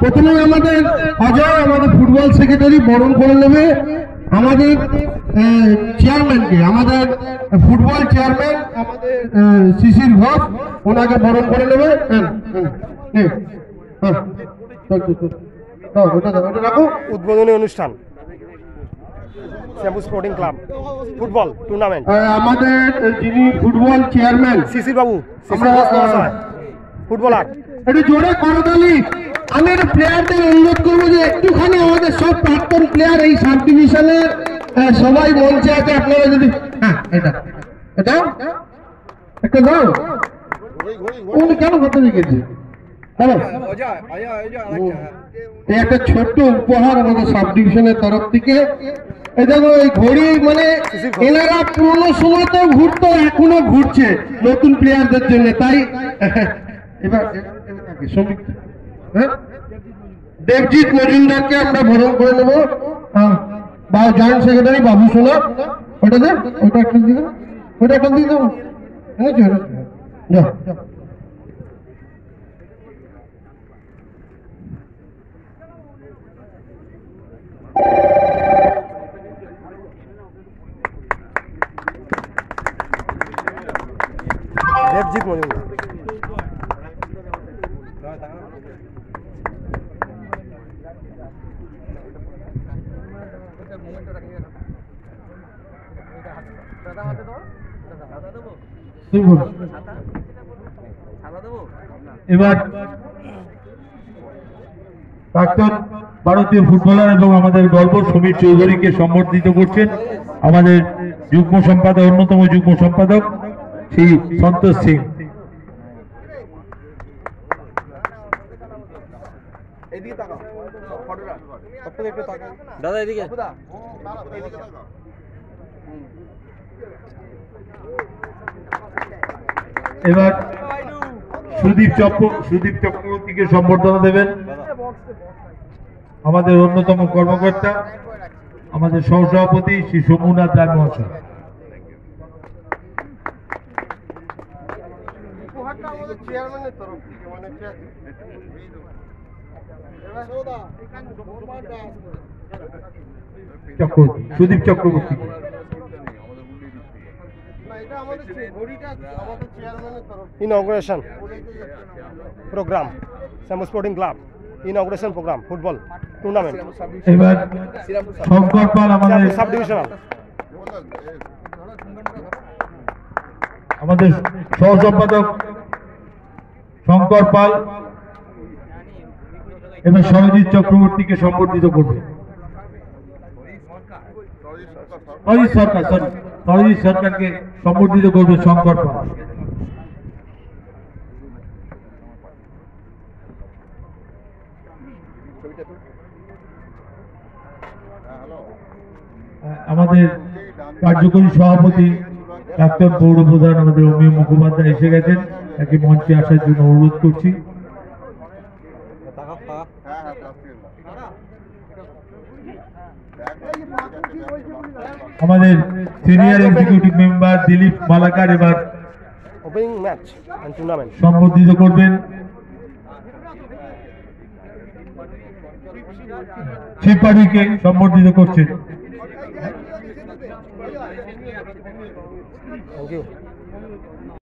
প্রথমে আমাদের অজয় আমাদের ফুটবল সেক্রেটারি বরণ করে নেবে আমাদের চেয়ারম্যানকে, আমাদের ফুটবল চেয়ারম্যান আমাদের শিশির ঘোষ, ওনাকে বরণ করে নেবে। উদ্বোধনী অনুষ্ঠান Shyampur sporting club football tournament. আমাদের যিনি ফুটবল চেয়ারম্যান শিশির বাবু, ফুটবলার একটু জোরে করতালি। আমি একটা প্লেয়ারদের অনুরোধ করবো যে একটুখানি আমাদের সব প্রাক্তন প্লেয়ার এই সাব ডিভিশনের সবাই মঞ্চে আছে, আপনারা যদি এটা এটা একটা দাও। উনি কেন করতে লিখেছে? একটা ছোট্ট উপহার আমাদের সাব ডিভিশনের তরফ থেকে। এই দেখো এই ঘড়ি, মানে এনারা পুরোনো সময়তেও ঘুরতো, এখনো ঘুরছে নতুন প্লেয়ারদের জন্য। তাই এবার দেবজিৎ মজুমদারকে আমরা বরণ করে নেবো, জয়েন্ট সেক্রেটারি বাবু সোনা। ওটা দে, ওটা একটা দিয়ে দেবো, ওটা একটা দিয়ে দেবো। দেবজিৎ মজুমদার। এবার প্রাক্তন ভারতীয় ফুটবলার এবং আমাদের গর্ব সমীর চৌধুরীকে সম্বর্ধিত করছেন আমাদের যুগ্ম সম্পাদক, অন্যতম যুগ্ম সম্পাদক শ্রী সন্তোষ সিং। দাদা এদিকে। এবার সুদীপ চক্রবর্তীকে সম্বর্ধনা দেবেন আমাদের অন্যতম কর্মকর্তা, আমাদের সহসভাপতি শ্রী সোমনাথ রায় মহাশয়। Sudip Chakraborty inauguration programme Shyampur sporting club, inauguration programme football tournament. এবার শঙ্কর পাল আমাদের সাব ডিভিশনাল, আমাদের সহ সম্পাদক শঙ্কর পাল এবং সরজিৎ চক্রবর্তীকে সম্বর্ধিত করবে। সরজিৎ সরকারকে সম্বর্ধিত করবে শঙ্কর পাল। আমাদের কার্যকরী সভাপতি প্রাক্তন পৌর প্রধান আমাদের অমিয় মুখোপাধ্যায় এসে গেছেন, তাকে মঞ্চে আসার জন্য অনুরোধ করছি। আমাদের senior executive member Dilip Malakar এবার ওপেনিং ম্যাচ এন্ড টুর্নামেন্ট সম্বর্ধিত করবেন। শিবপাড়িকে সম্বর্ধিত করছেন। Thank you.